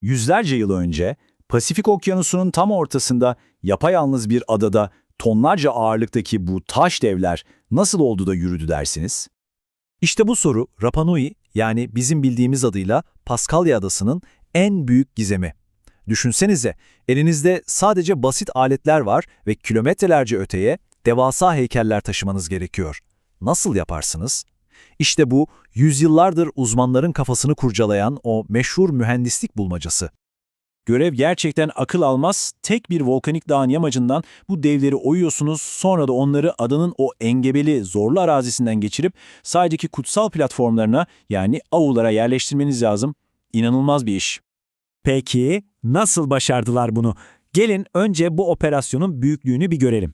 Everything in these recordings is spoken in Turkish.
Yüzlerce yıl önce Pasifik Okyanusu'nun tam ortasında yapayalnız bir adada tonlarca ağırlıktaki bu taş devler nasıl oldu da yürüdü dersiniz? İşte bu soru Rapa Nui, yani bizim bildiğimiz adıyla Paskalya Adası'nın en büyük gizemi. Düşünsenize, elinizde sadece basit aletler var ve kilometrelerce öteye devasa heykeller taşımanız gerekiyor. Nasıl yaparsınız? İşte bu, yüzyıllardır uzmanların kafasını kurcalayan o meşhur mühendislik bulmacası. Görev gerçekten akıl almaz, tek bir volkanik dağın yamacından bu devleri oyuyorsunuz, sonra da onları adanın o engebeli, zorlu arazisinden geçirip sadece kutsal platformlarına yani avlulara yerleştirmeniz lazım. İnanılmaz bir iş. Peki, nasıl başardılar bunu? Gelin önce bu operasyonun büyüklüğünü bir görelim.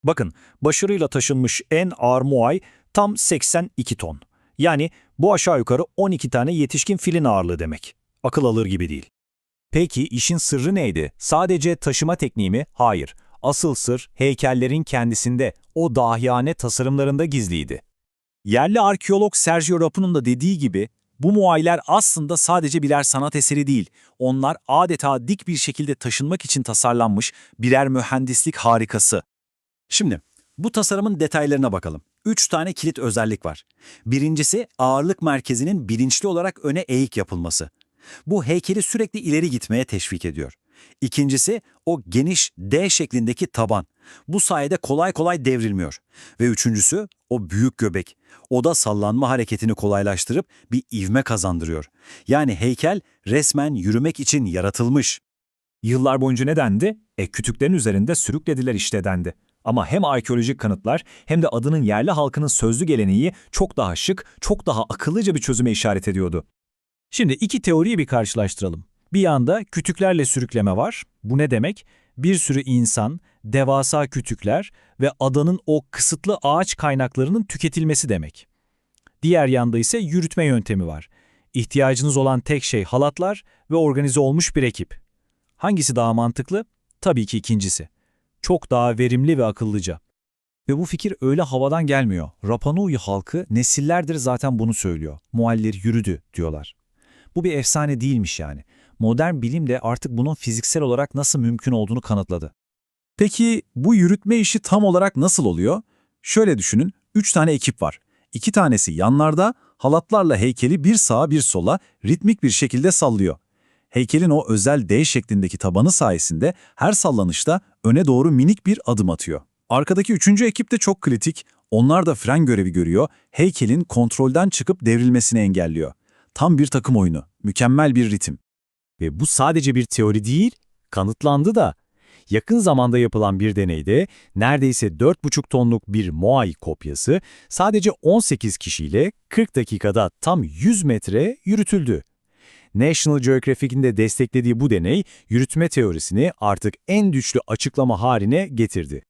Bakın, başarıyla taşınmış en ağır Moai tam 82 ton. Yani bu aşağı yukarı 12 tane yetişkin filin ağırlığı demek. Akıl alır gibi değil. Peki işin sırrı neydi? Sadece taşıma tekniği mi? Hayır. Asıl sır heykellerin kendisinde, o dahiyane tasarımlarında gizliydi. Yerli arkeolog Sergio Rapo'nun da dediği gibi, bu muayler aslında sadece birer sanat eseri değil, onlar adeta dik bir şekilde taşınmak için tasarlanmış birer mühendislik harikası. Şimdi, bu tasarımın detaylarına bakalım. 3 tane kilit özellik var. Birincisi, ağırlık merkezinin bilinçli olarak öne eğik yapılması. Bu heykeli sürekli ileri gitmeye teşvik ediyor. İkincisi, o geniş D şeklindeki taban. Bu sayede kolay kolay devrilmiyor. Ve üçüncüsü, o büyük göbek. O da sallanma hareketini kolaylaştırıp bir ivme kazandırıyor. Yani heykel resmen yürümek için yaratılmış. Yıllar boyunca ne dendi? Kütüklerin üzerinde sürüklediler işte dendi. Ama hem arkeolojik kanıtlar hem de adının yerli halkının sözlü geleneği çok daha şık, çok daha akıllıca bir çözüme işaret ediyordu. Şimdi iki teoriyi bir karşılaştıralım. Bir yanda kütüklerle sürükleme var. Bu ne demek? Bir sürü insan, devasa kütükler ve adanın o kısıtlı ağaç kaynaklarının tüketilmesi demek. Diğer yanda ise yürütme yöntemi var. İhtiyacınız olan tek şey halatlar ve organize olmuş bir ekip. Hangisi daha mantıklı? Tabii ki ikincisi. Çok daha verimli ve akıllıca. Ve bu fikir öyle havadan gelmiyor. Rapa Nui halkı nesillerdir zaten bunu söylüyor. Moai'ler yürüdü diyorlar. Bu bir efsane değilmiş yani. Modern bilim de artık bunun fiziksel olarak nasıl mümkün olduğunu kanıtladı. Peki bu yürütme işi tam olarak nasıl oluyor? Şöyle düşünün, 3 tane ekip var. 2 tanesi yanlarda, halatlarla heykeli bir sağa bir sola ritmik bir şekilde sallıyor. Heykelin o özel D şeklindeki tabanı sayesinde her sallanışta öne doğru minik bir adım atıyor. Arkadaki 3. ekip de çok kritik. Onlar da fren görevi görüyor, heykelin kontrolden çıkıp devrilmesini engelliyor. Tam bir takım oyunu, mükemmel bir ritim. Ve bu sadece bir teori değil, kanıtlandı da. Yakın zamanda yapılan bir deneyde neredeyse 4,5 tonluk bir Moai kopyası sadece 18 kişiyle 40 dakikada tam 100 metre yürütüldü. National Geographic'in de desteklediği bu deney, yürütme teorisini artık en güçlü açıklama haline getirdi.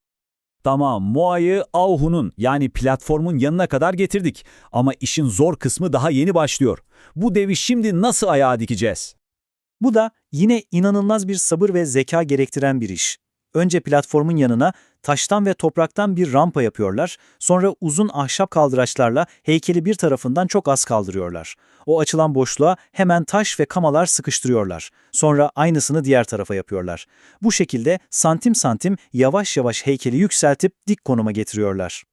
Tamam, Moai'yi Auhu'nun yani platformun yanına kadar getirdik. Ama işin zor kısmı daha yeni başlıyor. Bu devi şimdi nasıl ayağa dikeceğiz? Bu da yine inanılmaz bir sabır ve zeka gerektiren bir iş. Önce platformun yanına taştan ve topraktan bir rampa yapıyorlar, sonra uzun ahşap kaldıraçlarla heykeli bir tarafından çok az kaldırıyorlar. O açılan boşluğa hemen taş ve kamalar sıkıştırıyorlar. Sonra aynısını diğer tarafa yapıyorlar. Bu şekilde santim santim yavaş yavaş heykeli yükseltip dik konuma getiriyorlar.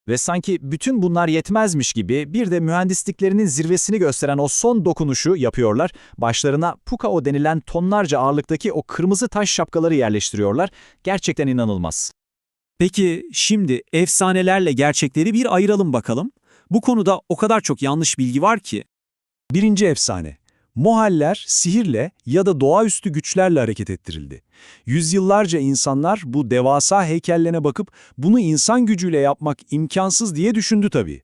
Ve sanki bütün bunlar yetmezmiş gibi bir de mühendisliklerinin zirvesini gösteren o son dokunuşu yapıyorlar. Başlarına pukao denilen tonlarca ağırlıktaki o kırmızı taş şapkaları yerleştiriyorlar. Gerçekten inanılmaz. Peki şimdi efsanelerle gerçekleri bir ayıralım bakalım. Bu konuda o kadar çok yanlış bilgi var ki. Birinci efsane. Moai'ler sihirle ya da doğaüstü güçlerle hareket ettirildi. Yüzyıllarca insanlar bu devasa heykellerine bakıp bunu insan gücüyle yapmak imkansız diye düşündü tabii.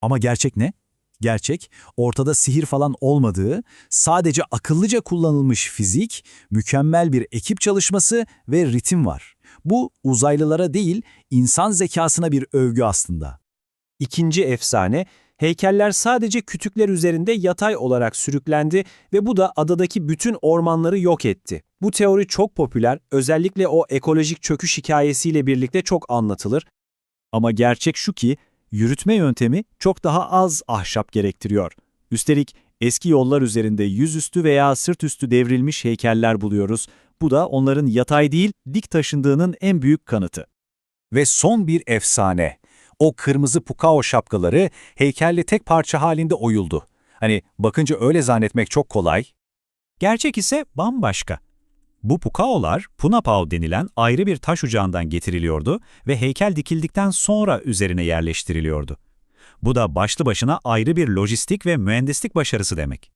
Ama gerçek ne? Gerçek, ortada sihir falan olmadığı, sadece akıllıca kullanılmış fizik, mükemmel bir ekip çalışması ve ritim var. Bu uzaylılara değil, insan zekasına bir övgü aslında. İkinci efsane, heykeller sadece kütükler üzerinde yatay olarak sürüklendi ve bu da adadaki bütün ormanları yok etti. Bu teori çok popüler, özellikle o ekolojik çöküş hikayesiyle birlikte çok anlatılır. Ama gerçek şu ki, yürütme yöntemi çok daha az ahşap gerektiriyor. Üstelik Eski yollar üzerinde yüzüstü veya sırt üstü devrilmiş heykeller buluyoruz. Bu da onların yatay değil, dik taşındığının en büyük kanıtı. Ve son bir efsane. O kırmızı pukao şapkaları heykelle tek parça halinde oyuldu. Hani bakınca öyle zannetmek çok kolay. Gerçek ise bambaşka. Bu pukaolar punapao denilen ayrı bir taş ocağından getiriliyordu ve heykel dikildikten sonra üzerine yerleştiriliyordu. Bu da başlı başına ayrı bir lojistik ve mühendislik başarısı demek.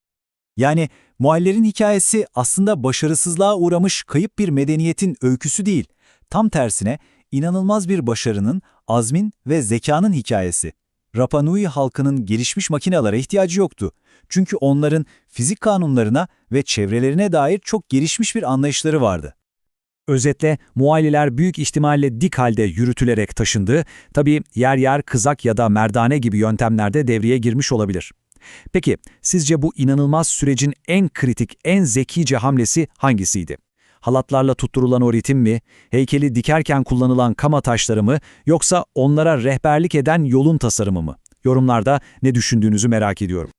Yani Moai'lerin hikayesi aslında başarısızlığa uğramış kayıp bir medeniyetin öyküsü değil. Tam tersine inanılmaz bir başarının, azmin ve zekanın hikayesi. Rapa Nui halkının gelişmiş makinelere ihtiyacı yoktu. Çünkü onların fizik kanunlarına ve çevrelerine dair çok gelişmiş bir anlayışları vardı. Özetle Moai'liler büyük ihtimalle dik halde yürütülerek taşındı. Tabii yer yer kızak ya da merdane gibi yöntemlerde devreye girmiş olabilir. Peki sizce bu inanılmaz sürecin en kritik, en zekice hamlesi hangisiydi? Halatlarla tutturulan o ritim mi, heykeli dikerken kullanılan kama taşları mı, yoksa onlara rehberlik eden yolun tasarımı mı? Yorumlarda ne düşündüğünüzü merak ediyorum.